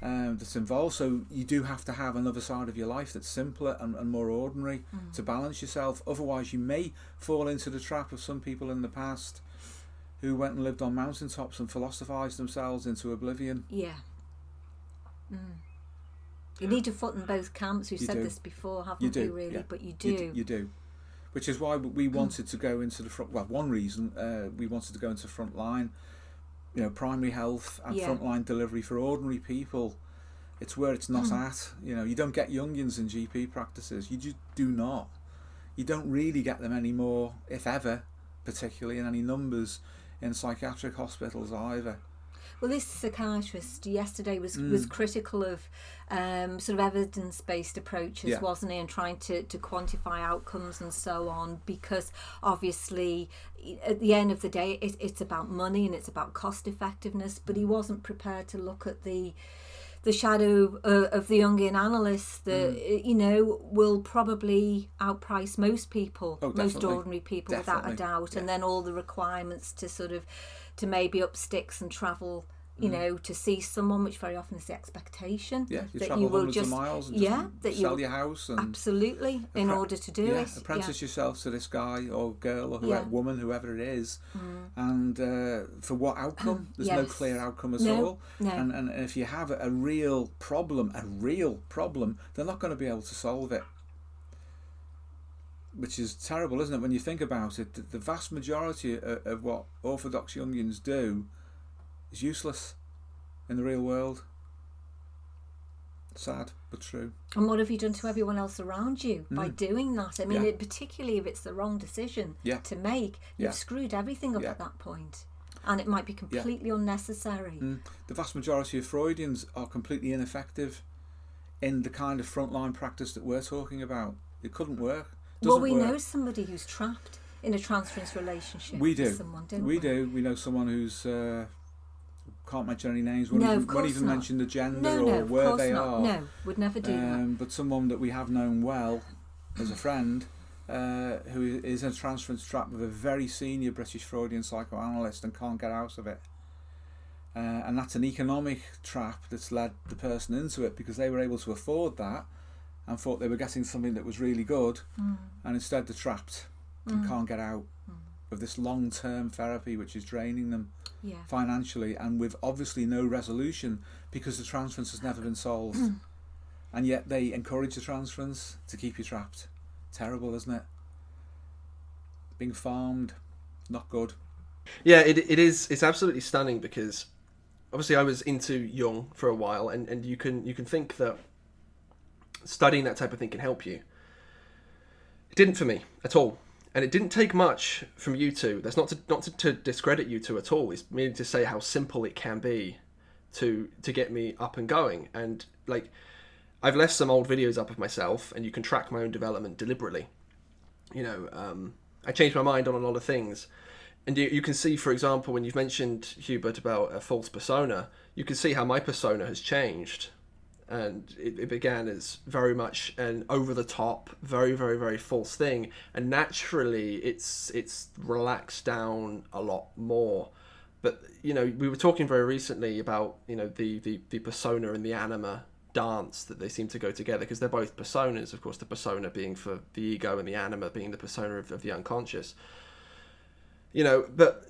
that's involved. So you do have to have another side of your life that's simpler and more ordinary to balance yourself. Otherwise, you may fall into the trap of some people in the past who went and lived on mountaintops and philosophized themselves into oblivion. Yeah. You need a foot in both camps. We've said this before, haven't we, really? Yeah. But you do. You do. Which is why we wanted to go into the front. Well, one reason we wanted to go into front line, primary health and frontline delivery for ordinary people. It's where it's not at. You don't get Jungians in GP practices. You just do not. You don't really get them anymore, if ever, particularly in any numbers in psychiatric hospitals either. Well, this psychiatrist yesterday was critical of sort of evidence-based approaches, wasn't he, and trying to quantify outcomes and so on, because obviously at the end of the day it's about money and it's about cost effectiveness, but he wasn't prepared to look at the shadow of the Jungian analyst that will probably outprice most people, most ordinary people, without a doubt, and then all the requirements to maybe up sticks and travel, to see someone, which very often is the expectation. Yeah, you that travel you will hundreds just, of miles and just sell your house. And absolutely, in order to do it. Apprentice yourself to this guy or girl or whoever, woman, whoever it is. And for what outcome? There's no clear outcome at all. No. And if you have a real problem, they're not going to be able to solve it. Which is terrible, isn't it, when you think about it? The vast majority of what orthodox Jungians do is useless in the real world. Sad, but true. And what have you done to everyone else around you by doing that? I mean, particularly if it's the wrong decision to make, you've screwed everything up at that point. And it might be completely unnecessary. The vast majority of Freudians are completely ineffective in the kind of frontline practice that we're talking about. It couldn't work. Well, we know somebody who's trapped in a transference relationship with someone, don't we? We do. We know someone who's can't mention any names. Won't even mention the gender or where they are. No, would never do that. But someone that we have known well as a friend, who is in a transference trap with a very senior British Freudian psychoanalyst and can't get out of it. And that's an economic trap that's led the person into it because they were able to afford that and thought they were getting something that was really good, and instead they're trapped and can't get out of this long-term therapy which is draining them financially, and with obviously no resolution because the transference has never been solved. And yet they encourage the transference to keep you trapped. Terrible, isn't it? Being farmed, not good. Yeah, it is. It's absolutely stunning because obviously I was into Jung for a while, and you can think that studying that type of thing can help you. It didn't for me at all, and it didn't take much from you two. That's not to discredit you two at all. It's merely to say how simple it can be to get me up and going. And like, I've left some old videos up of myself, and you can track my own development deliberately. I changed my mind on a lot of things, And you can see, for example, when you've mentioned, Hubert, about a false persona, you can see how my persona has changed. And it began as very much an over-the-top, very, very, very false thing. And naturally, it's relaxed down a lot more. But, we were talking very recently about, the persona and the anima dance, that they seem to go together, because they're both personas. Of course, the persona being for the ego and the anima being the persona of the unconscious. But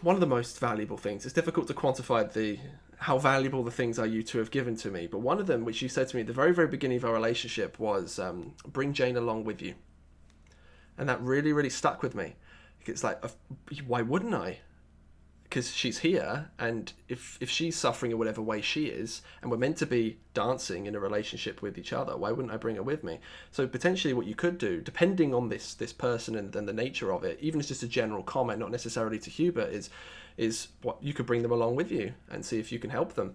one of the most valuable things, it's difficult to quantify how valuable the things are you two have given to me, but one of them, which you said to me at the very, very beginning of our relationship, was bring Jane along with you. And that really, really stuck with me. It's like, why wouldn't I? Because she's here, and if she's suffering in whatever way she is, and we're meant to be dancing in a relationship with each other, why wouldn't I bring her with me? So potentially what you could do, depending on this person and the nature of it, even as just a general comment, not necessarily to Hubert, is what you could bring them along with you and see if you can help them.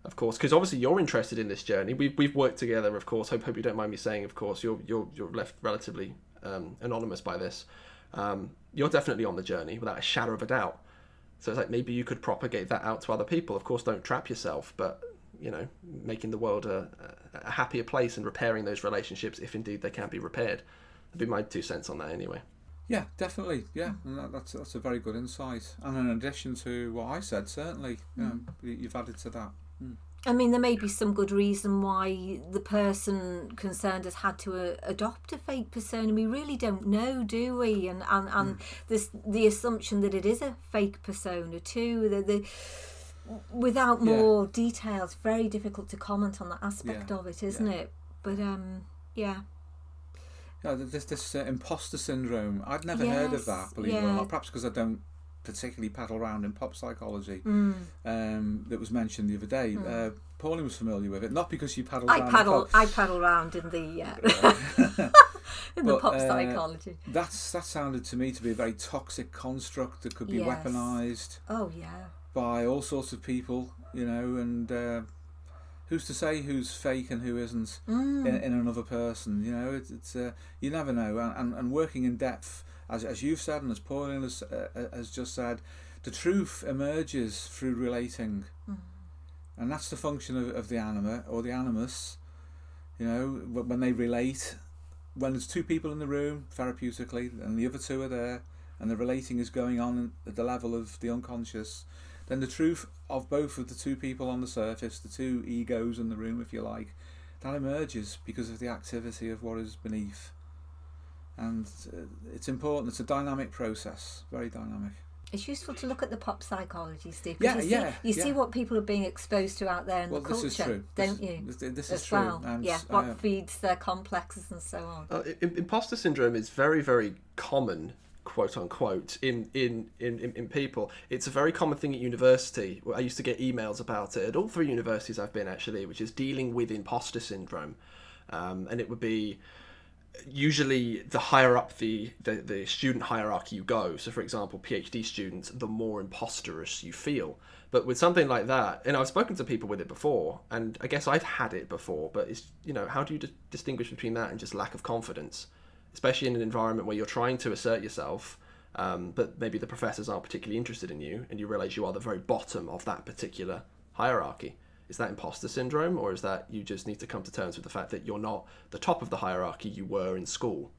Of course, because obviously you're interested in this journey. We've worked together, of course. Hope you don't mind me saying, of course, you're left relatively anonymous by this. You're definitely on the journey without a shadow of a doubt. So it's like, maybe you could propagate that out to other people. Of course, don't trap yourself, but, making the world a happier place and repairing those relationships, if indeed they can be repaired. That'd be my 2 cents on that anyway. Yeah, definitely. Yeah, and that's a very good insight. And in addition to what I said, certainly, you've added to that. I mean, there may be some good reason why the person concerned has had to adopt a fake persona. We really don't know, do we? And the assumption that it is a fake persona too. Without more details, very difficult to comment on that aspect of it, isn't it? But yeah, this imposter syndrome. I'd never heard of that, believe it or not. Perhaps because I don't particularly paddle around in pop psychology. That was mentioned the other day. Pauline was familiar with it, not because you paddle around. I paddle around in the in the pop psychology. That sounded to me to be a very toxic construct that could be weaponised. Oh yeah. By all sorts of people, and who's to say who's fake and who isn't in another person? It's you never know. And working in depth, as you've said and as Pauline has just said, the truth emerges through relating, and that's the function of the anima or the animus. When they relate, when there's two people in the room therapeutically and the other two are there, and the relating is going on at the level of the unconscious, then the truth of both of the two people on the surface, the two egos in the room, if you like, that emerges because of the activity of what is beneath. And it's important. It's a dynamic process, very dynamic. It's useful to look at the pop psychology, Steve. You see what people are being exposed to out there in the culture, this is true. Don't you? This is true. Well. And, what feeds their complexes and so on. Imposter syndrome is very, very common, quote unquote, in people. It's a very common thing at university. I used to get emails about it at all 3 universities I've been, actually, which is dealing with imposter syndrome, and it would be usually the higher up the student hierarchy you go. So for example, PhD students, the more imposterous you feel. But with something like that, and I've spoken to people with it before, and I guess I've had it before, but it's, how do you distinguish between that and just lack of confidence, especially in an environment where you're trying to assert yourself, but maybe the professors aren't particularly interested in you, and you realize you are the very bottom of that particular hierarchy. Is that imposter syndrome, or is that you just need to come to terms with the fact that you're not the top of the hierarchy you were in school,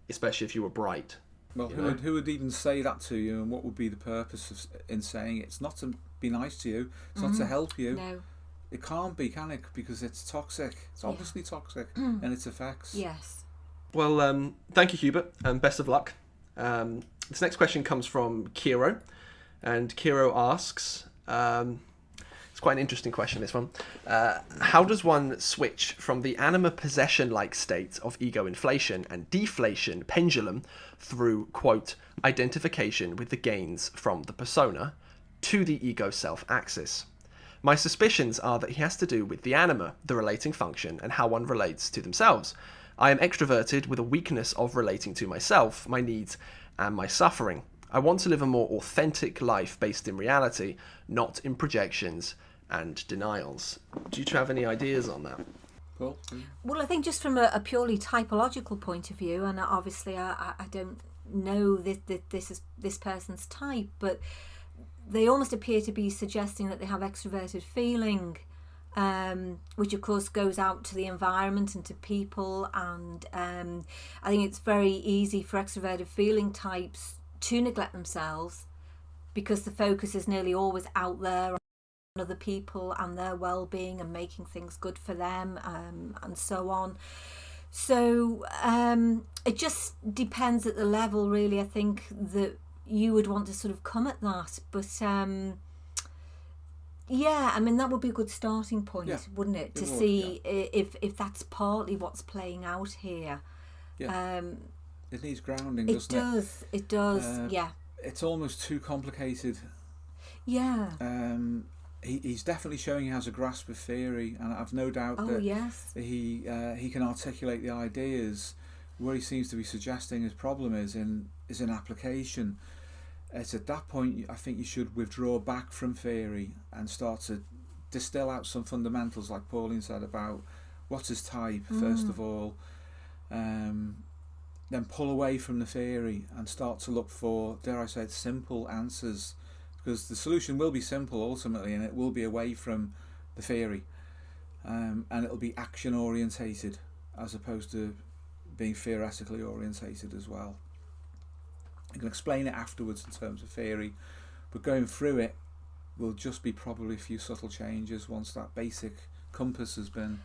especially if you were bright? Well, who would even say that to you, and what would be the purpose in saying it? It's not to be nice to you, it's not to help you. No. It can't be, can it? Because it's toxic. It's obviously toxic in its effects. Yes. Well, thank you, Hubert, and best of luck. This next question comes from Kiro, and Kiro asks... it's quite an interesting question, this one. How does one switch from the anima possession-like state of ego inflation and deflation pendulum through, quote, identification with the gains from the persona to the ego self axis? My suspicions are that he has to do with the anima, the relating function, and how one relates to themselves. I am extroverted with a weakness of relating to myself, my needs, and my suffering. I want to live a more authentic life based in reality, not in projections and denials. Do you have any ideas on that? Cool. Well, I think just from a purely typological point of view, and obviously I don't know this is this person's type, but they almost appear to be suggesting that they have extroverted feeling, which of course goes out to the environment and to people. And I think it's very easy for extroverted feeling types to neglect themselves, because the focus is nearly always out there on other people and their well-being and making things good for them, and so on. So it just depends at the level, really, I think, that you would want to sort of come at that. But yeah, I mean, that would be a good starting point, wouldn't it? To see if that's partly what's playing out here. Yeah. It needs grounding, doesn't it? It does, yeah. It's almost too complicated. Yeah. He's definitely showing he has a grasp of theory, and I've no doubt that he can articulate the ideas. Where he seems to be suggesting his problem is in application. It's at that point I think you should withdraw back from theory and start to distill out some fundamentals, like Pauline said, about what's his type first of all, then pull away from the theory and start to look for, dare I say it, simple answers, because the solution will be simple ultimately, and it will be away from the theory, and it'll be action orientated as opposed to being theoretically orientated as well. You can explain it afterwards in terms of theory, but going through it will just be probably a few subtle changes once that basic compass has been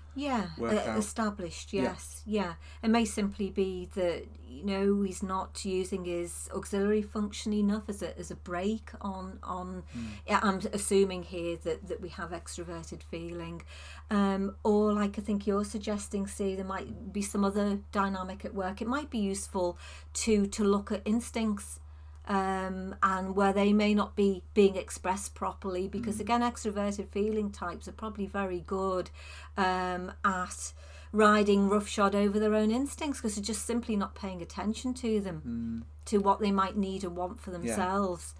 worked out. Established. Yes, yeah. It may simply be that, you know, he's not using his auxiliary function enough as a break on yeah, I'm assuming here that we have extroverted feeling, or like I think you're suggesting, see, there might be some other dynamic at work. It might be useful to look at instincts, and where they may not be being expressed properly, because again, extroverted feeling types are probably very good at riding roughshod over their own instincts, because they're just simply not paying attention to them, to what they might need or want for themselves.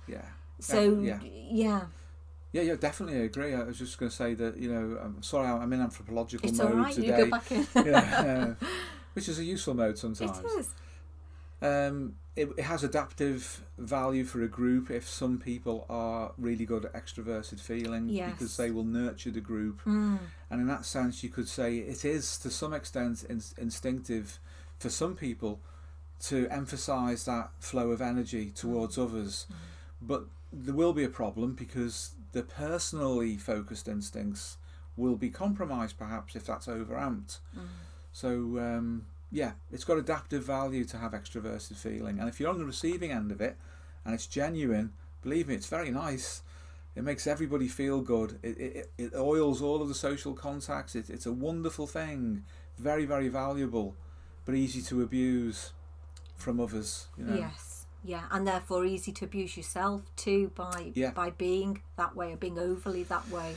So yeah, definitely, I agree. I was just going to say that, you know, I'm sorry, I'm in anthropological mode all right, today. you go back in. Which is a useful mode sometimes. It is. It has adaptive value for a group if some people are really good at extroverted feeling, because they will nurture the group, and in that sense you could say it is to some extent instinctive for some people to emphasize that flow of energy towards others, but there will be a problem because the personally focused instincts will be compromised perhaps if that's overamped. So yeah, it's got adaptive value to have extroverted feeling, and if you're on the receiving end of it and it's genuine, believe me, it's very nice. It makes everybody feel good. It oils all of the social contacts. It's a wonderful thing, very, very valuable, but easy to abuse from others, you know. Yes, yeah, and therefore easy to abuse yourself too by being that way or being overly that way.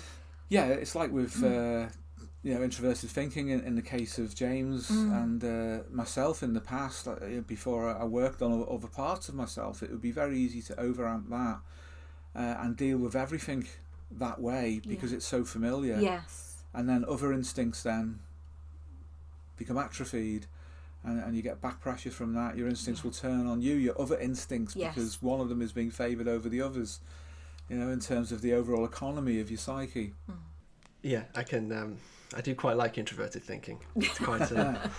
Yeah, it's like with you know, introverted thinking in the case of James and myself in the past, before I worked on other parts of myself, it would be very easy to overamp that and deal with everything that way because it's so familiar. Yes. And then other instincts then become atrophied, and you get back pressure from that. Your instincts will turn on you, your other instincts, because one of them is being favoured over the others, you know, in terms of the overall economy of your psyche. Yeah, I do quite like introverted thinking. It's quite a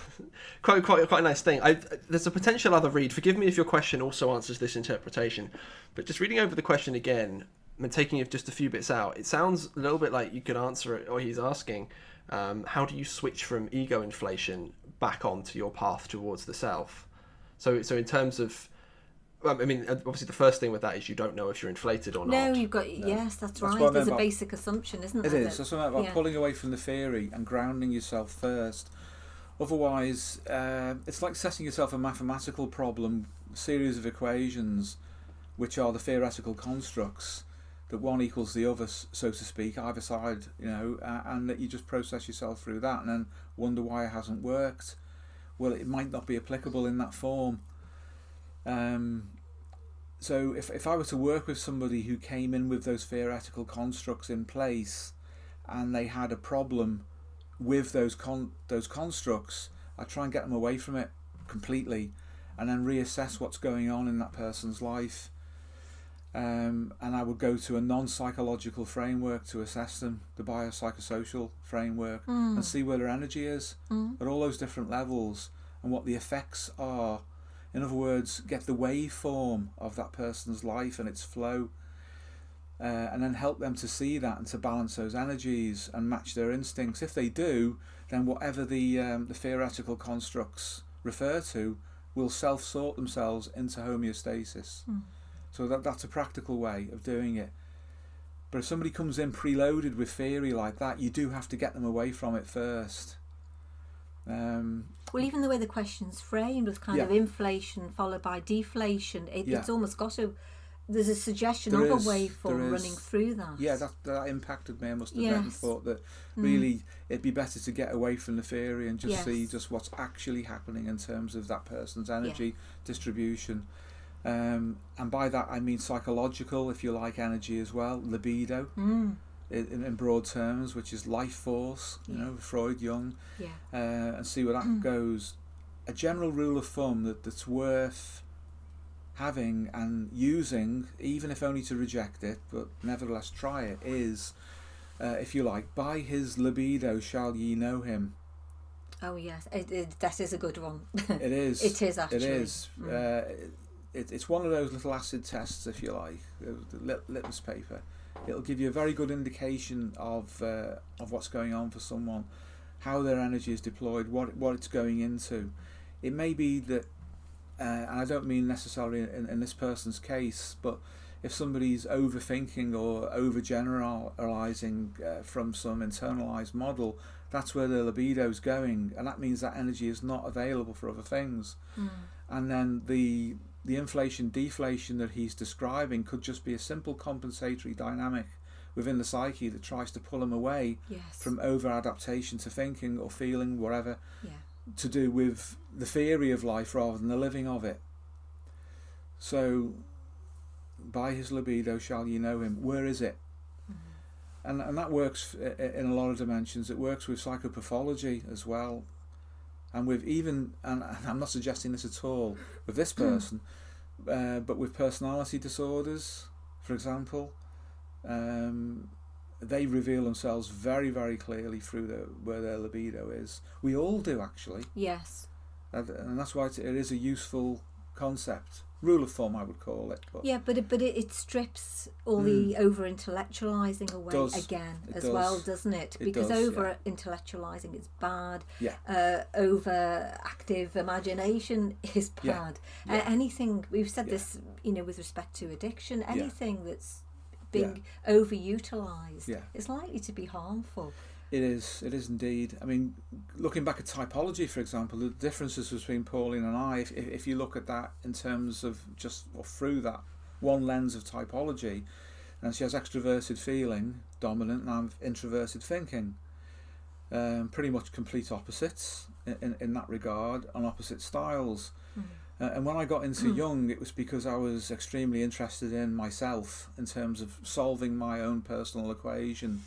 nice thing. There's a potential other read. Forgive me if your question also answers this interpretation, but just reading over the question again and taking just a few bits out, it sounds a little bit like you could answer it, or he's asking, how do you switch from ego inflation back onto your path towards the self? So in terms of, I mean, obviously the first thing with that is you don't know if you're inflated or not. No, you've got, yes, that's right. There's a basic assumption, isn't there? It is. That's something about pulling away from the theory and grounding yourself first. Otherwise, it's like setting yourself a mathematical problem, a series of equations, which are the theoretical constructs, that one equals the other, so to speak, either side, you know, and that you just process yourself through that and then wonder why it hasn't worked. Well, it might not be applicable in that form. So if I were to work with somebody who came in with those theoretical constructs in place and they had a problem with those constructs, I'd try and get them away from it completely and then reassess what's going on in that person's life. And I would go to a non-psychological framework to assess them, the biopsychosocial framework, and see where their energy is at all those different levels and what the effects are. In other words, get the waveform of that person's life and its flow, and then help them to see that and to balance those energies and match their instincts. If they do, then whatever the theoretical constructs refer to will self-sort themselves into homeostasis. So that's a practical way of doing it. But if somebody comes in preloaded with theory like that, you do have to get them away from it first. Well, even the way the question's framed with kind of inflation followed by deflation, it's almost got to... There's a suggestion of a waveform running through that. Yeah, that impacted me, I must admit, and thought that really it'd be better to get away from the theory and just see just what's actually happening in terms of that person's energy distribution. And by that I mean psychological, if you like, energy as well, libido in broad terms, which is life force, you know, Freud, Jung, and see where that goes. A general rule of thumb that's worth having and using, even if only to reject it, but nevertheless try it, is, if you like, by his libido shall ye know him. Oh yes, that is a good one. It is. It is actually. It is. It's one of those little acid tests, if you like, the litmus paper. It'll give you a very good indication of what's going on for someone, how their energy is deployed, what it's going into. It may be that, and I don't mean necessarily in this person's case, but if somebody's overthinking or overgeneralizing from some internalized model, that's where their libido's going, and that means that energy is not available for other things. And then the inflation deflation that he's describing could just be a simple compensatory dynamic within the psyche that tries to pull him away from over adaptation to thinking or feeling, whatever, to do with the theory of life rather than the living of it. So by his libido shall you know him. Where is it? And that works in a lot of dimensions. It works with psychopathology as well, and with even, and I'm not suggesting this at all with this person, but with personality disorders, for example, they reveal themselves very, very clearly through where their libido is. We all do, actually. Yes. And that's why it is a useful concept. Rule of thumb, I would call it. But it strips all the over-intellectualizing away well, doesn't it? Because over-intellectualizing is bad. Over-active imagination is bad. Anything, we've said this, with respect to addiction, anything that's being overutilized is likely to be harmful. It is indeed. I mean, looking back at typology, for example, the differences between Pauline and I, if you look at that in terms of through that one lens of typology, and she has extroverted feeling, dominant, and I'm introverted thinking. Pretty much complete opposites in that regard, and opposite styles. And when I got into Jung, it was because I was extremely interested in myself in terms of solving my own personal equation.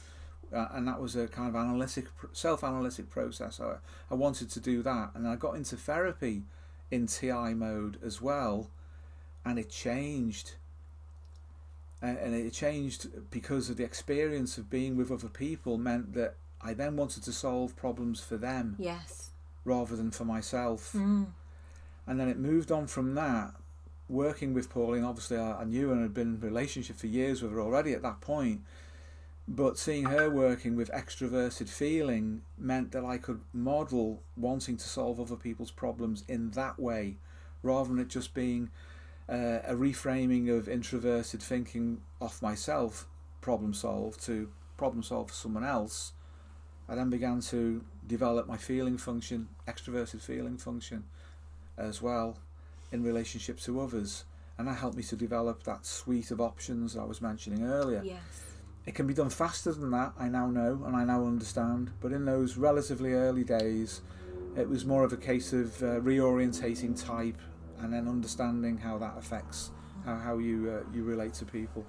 And that was a kind of self-analytic process. I wanted to do that, and I got into therapy in TI mode as well, and it changed. And it changed because of the experience of being with other people meant that I then wanted to solve problems for them, rather than for myself. And then it moved on from that. Working with Pauline, obviously I knew and had been in a relationship for years with her already at that point. But seeing her working with extroverted feeling meant that I could model wanting to solve other people's problems in that way, rather than it just being a reframing of introverted thinking off myself, problem solve, to problem solve for someone else. I then began to develop my feeling function, extroverted feeling function as well, in relationship to others. And that helped me to develop that suite of options I was mentioning earlier. It can be done faster than that, I now know and I now understand, but in those relatively early days it was more of a case of reorientating type and then understanding how that affects how you relate to people.